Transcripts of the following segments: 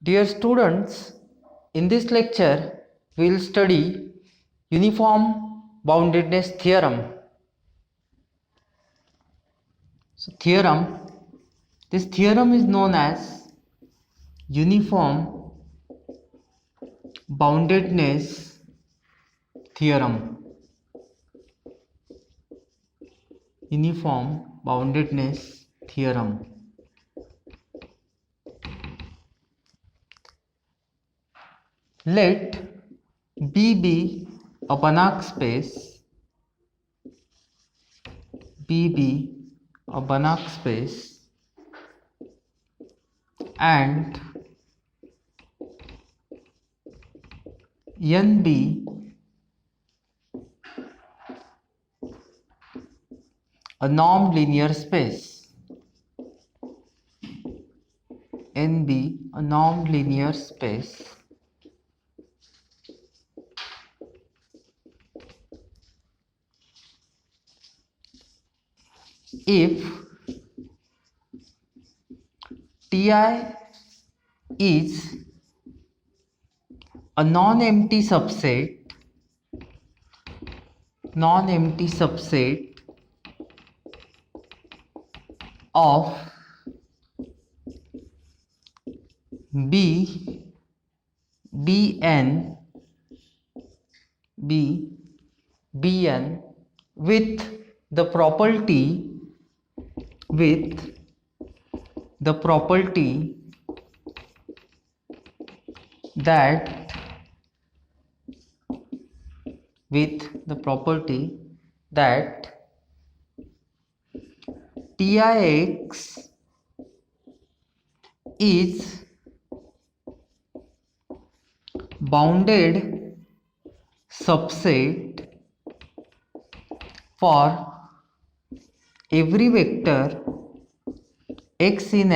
Dear students, in this lecture we will study uniform boundedness theorem. This theorem is known as uniform boundedness theorem. Uniform boundedness theorem. Let B be a Banach space. B be a Banach space and N be a normed linear space. N be a normed linear space if Ti is a non-empty subset of Bn with the property that Tix is bounded subset for every vector x in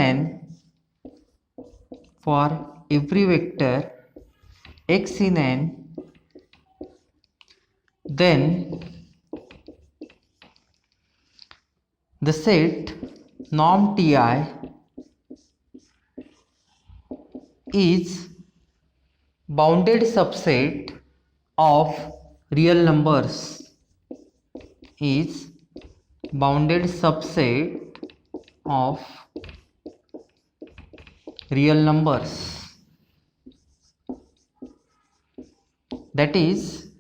n, then the set norm Ti is bounded subset of real numbers. That is,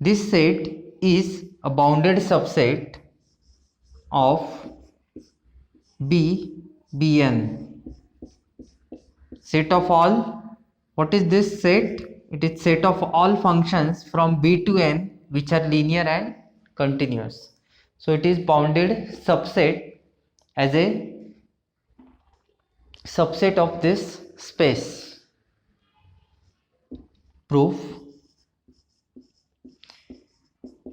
this set is a bounded subset of Bn. Set of all, what is this set? It is set of all functions from B to n which are linear and continuous. So it is bounded subset as a subset of this space. Proof.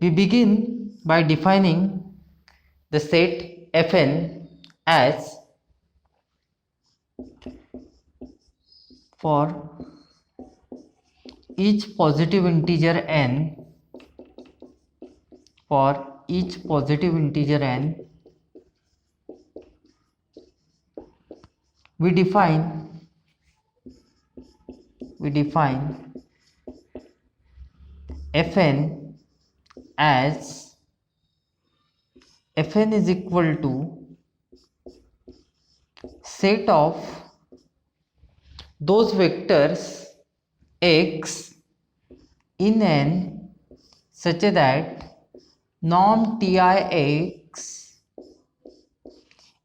We begin by defining the set Fn as for each positive integer n, we define Fn as Fn is equal to set of those vectors x in n such that norm Tix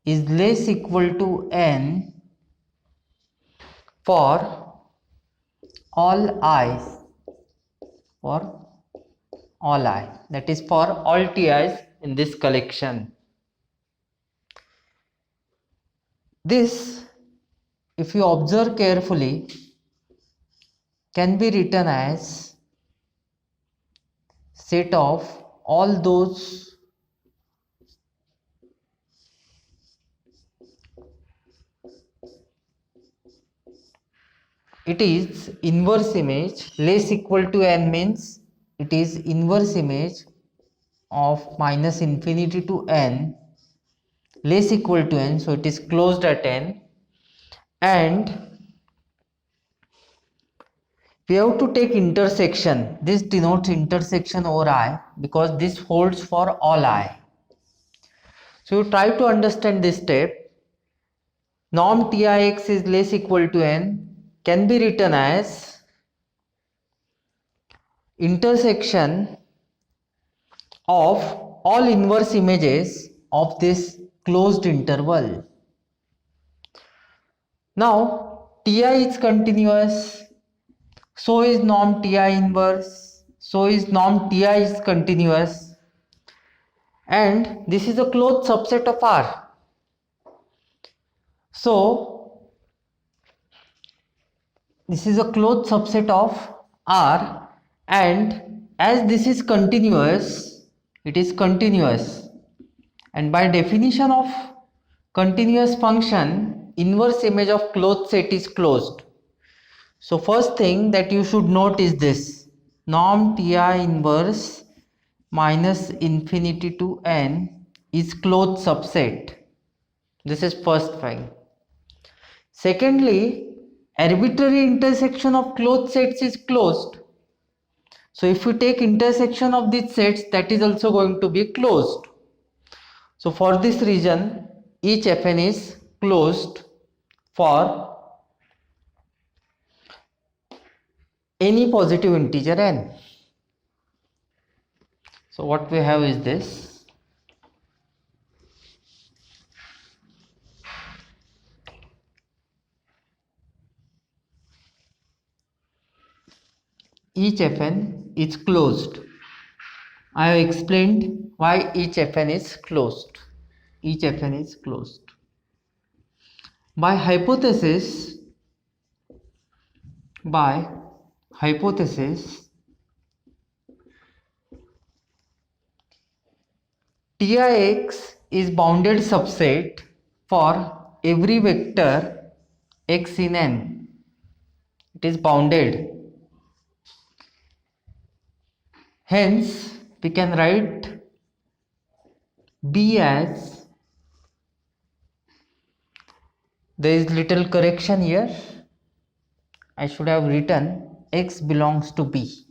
is less equal to n for all I, that is for all Ti's in this collection. This, if you observe carefully, can be written as set of all those it is inverse image. Less equal to n means it is inverse image of minus infinity to n, less equal to n, so it is closed at n, and we have to take intersection. This denotes intersection over I because this holds for all I. So you try to understand this step. Norm Tix is less equal to n can be written as intersection of all inverse images of this closed interval. Now Ti is continuous, so is norm Ti inverse, so is norm Ti is continuous, and this is a closed subset of R. So this is a closed subset of R, and as this is continuous, it is continuous, and by definition of continuous function, inverse image of closed set is closed. So first thing that you should note is this: norm Ti inverse minus infinity to n is closed subset. This is first thing. Secondly, arbitrary intersection of closed sets is closed. So if you take intersection of these sets, that is also going to be closed. So for this reason, each Fn is closed for any positive integer n. So what we have is this: each Fn is closed. I have explained why each Fn is closed. Each Fn is closed. By hypothesis, Tix is bounded subset for every vector x in n. It is bounded. Hence, we can write B as, there is little correction here. I should have written x belongs to B.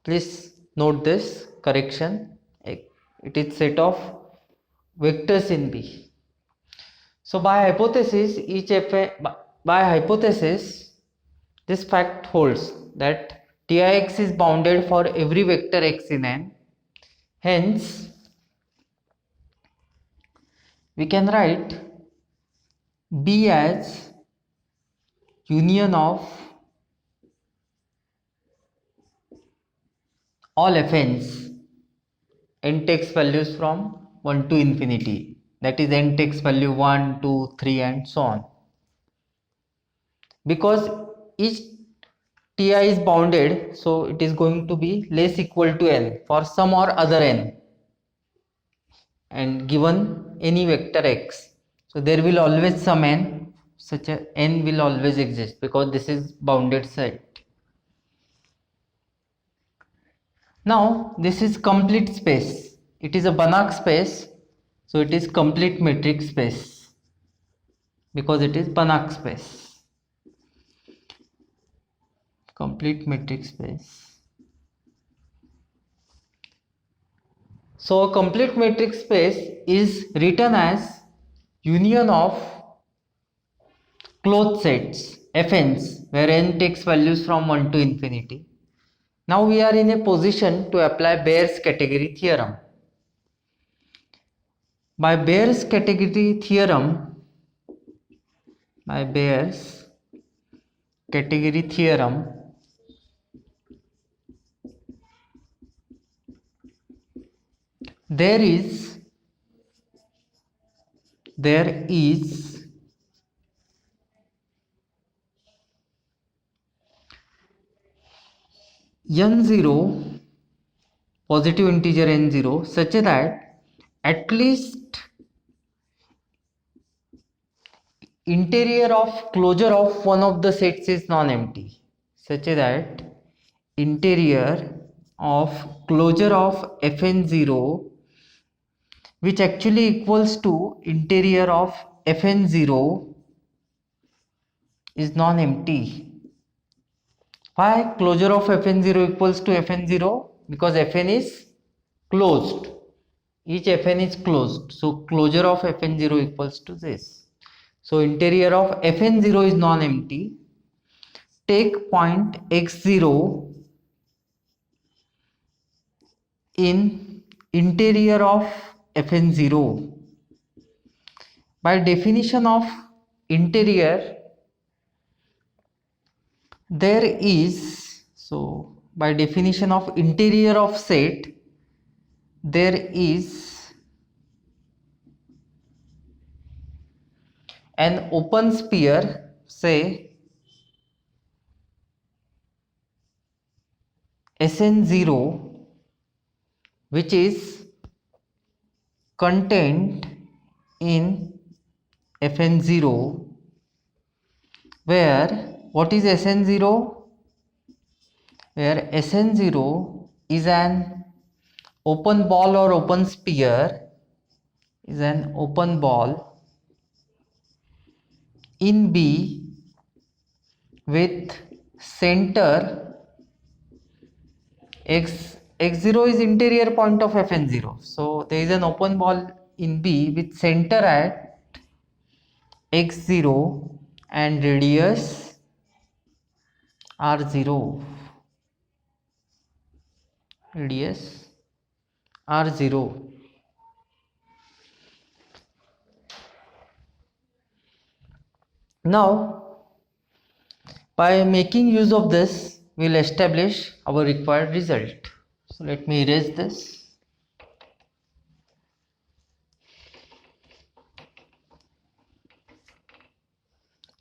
Please note this correction. It is set of vectors in B. So by hypothesis, this fact holds that Tix is bounded for every vector x in n. Hence, we can write B as union of all Fn's. N takes values from 1 to infinity. That is, n takes value 1, 2, 3 and so on. Because each Ti is bounded, so it is going to be less equal to n for some or other n, and given any vector x. So there will always some n, such a n will always exist because this is bounded set. Now this is complete space. It is a Banach space, so it is complete metric space because it is Banach space. Complete metric space. So a complete metric space is written as union of closed sets Fn's where n takes values from 1 to infinity. Now we are in a position to apply Bayes' category theorem. By Bayes' category theorem, there is n0, positive integer n0, such that at least interior of closure of one of the sets is non-empty, such that interior of closure of Fn0, which actually equals to interior of Fn0 is non-empty. Why closure of Fn0 equals to Fn0? Because Fn is closed. Each Fn is closed. So closure of Fn0 equals to this. So interior of Fn0 is non-empty. Take point x0 in interior of Fn0. By definition of interior, there is, so by definition of interior of set, there is an open sphere, say Sn0, which is contained in Fn0, where what is Sn0? Where Sn0 is an open ball or open sphere, is an open ball in B with center x0 is interior point of Fn0. So there is an open ball in B with center at x0 and radius r0. Radius r0. Now, by making use of this, we will establish our required result. So let me erase this.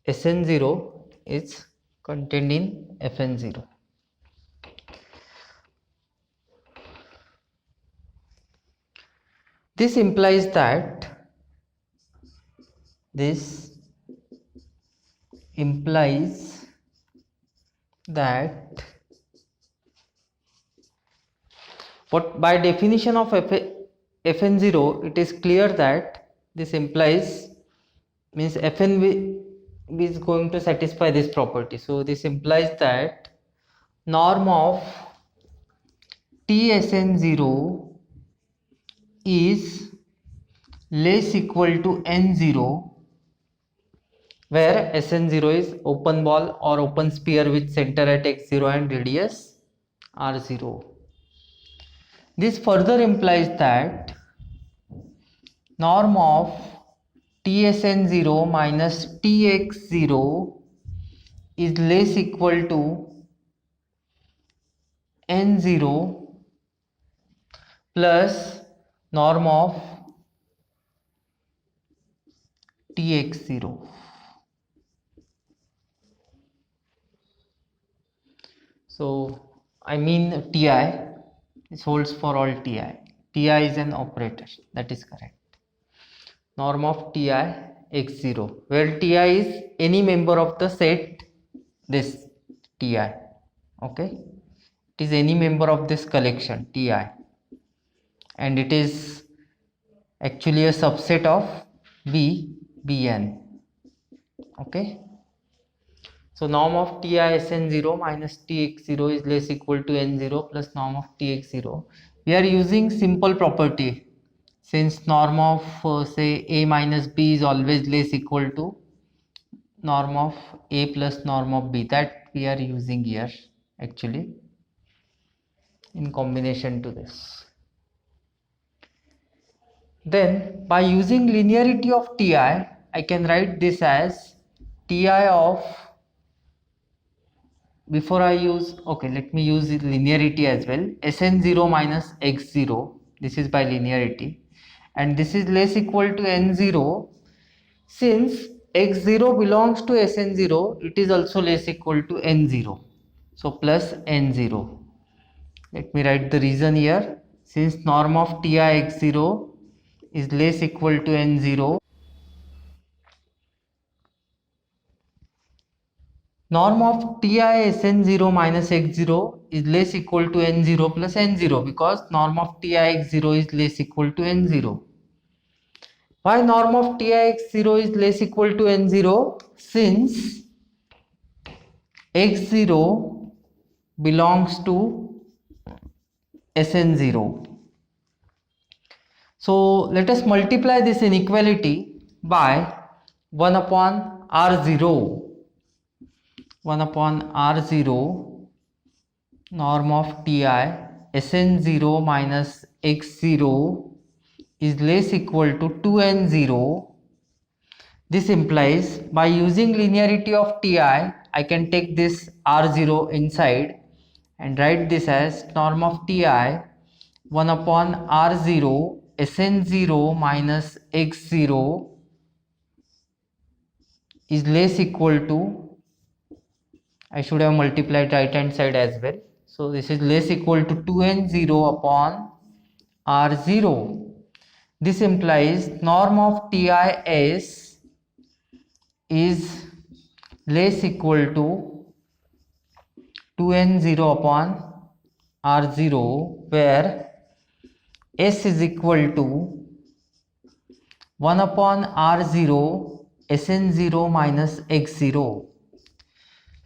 Sn0 is contained in Fn0. This implies that what by definition of Fn0, it is clear that this implies means Fn is going to satisfy this property. So this implies that norm of Tsn0 is less equal to n0, where Sn0 is open ball or open sphere with center at x0 and radius r0. This further implies that norm of Tsn0 minus Tx0 is less equal to n0 plus norm of Tx0. So I mean Ti, this holds for all Ti. Ti is an operator, that is correct. Norm of Ti x0, where Ti is any member of the set, this Ti, okay, it is any member of this collection Ti, and it is actually a subset of Bn, okay. So norm of Ti Sn0 minus Tx0 is less equal to n0 plus norm of Tx0. We are using simple property, since norm of say A minus B is always less equal to norm of A plus norm of B, that we are using here actually in combination to this. Then by using linearity of Ti, I can write this as Ti of, before I use, okay, let me use linearity as well, Sn0 minus x0, this is by linearity, and this is less equal to n0. Since x0 belongs to Sn0, it is also less equal to n0, so plus n0. Let me write the reason here. Since norm of Ti x0 is less equal to n0, norm of Ti Sn0 minus x0 is less equal to n0 plus n0, because norm of Ti x0 is less equal to n0. Why norm of Ti x0 is less equal to n0? Since x0 belongs to Sn0. So let us multiply this inequality by 1 upon R0. 1 upon R0 norm of Ti Sn0 minus x0 is less equal to 2n0. This implies by using linearity of Ti, I can take this R0 inside and write this as norm of Ti 1 upon R0 Sn0 minus x0 is less equal to, I should have multiplied right hand side as well. So this is less equal to 2n0 upon R0. This implies norm of TIS is less equal to 2n0 upon R0, where S is equal to 1 upon R0 Sn0 minus x0.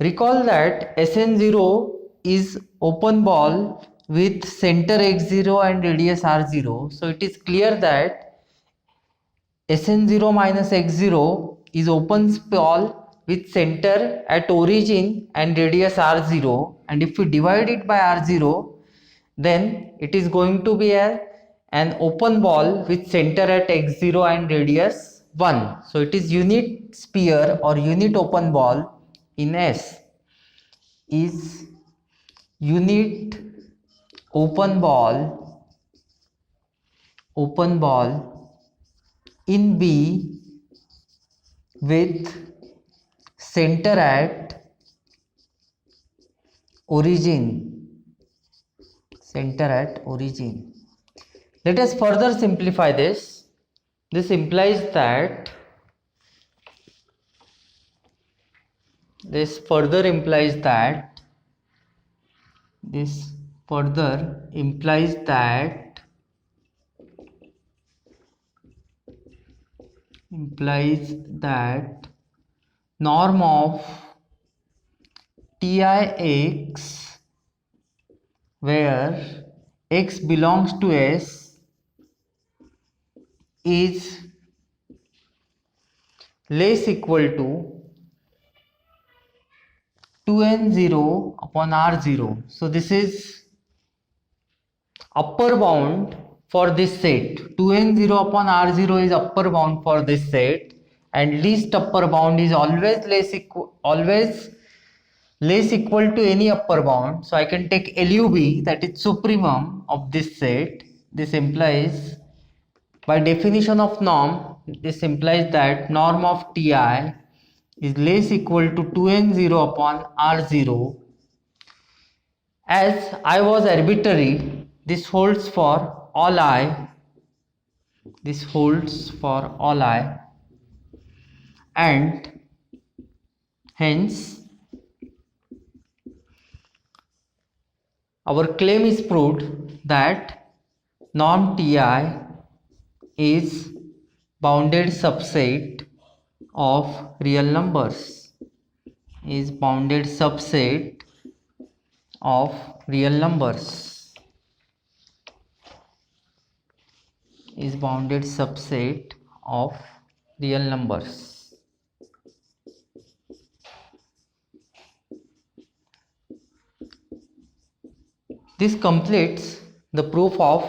Recall that Sn0 is open ball with center x0 and radius r0. So it is clear that Sn0 minus x0 is open ball with center at origin and radius r0, and if we divide it by r0, then it is going to be an open ball with center at x0 and radius 1. So it is unit sphere or unit open ball in S is unit open ball in B with center at origin. Let us further simplify this. This implies that this further implies that norm of TIX where x belongs to S is less equal to 2n0 upon r0. So this is upper bound for this set. 2n0 upon r0 is upper bound for this set, and least upper bound is always less equal to any upper bound. So I can take LUB, that is supremum of this set. This implies, by definition of norm, this implies that norm of Ti is less equal to 2n0 upon r0. As I was arbitrary, this holds for all I. And hence our claim is proved that norm Ti is bounded subset of real numbers. Is bounded subset of real numbers. This completes the proof of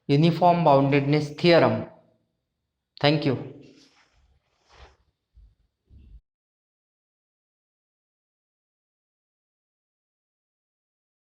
uniform boundedness theorem. Thank you.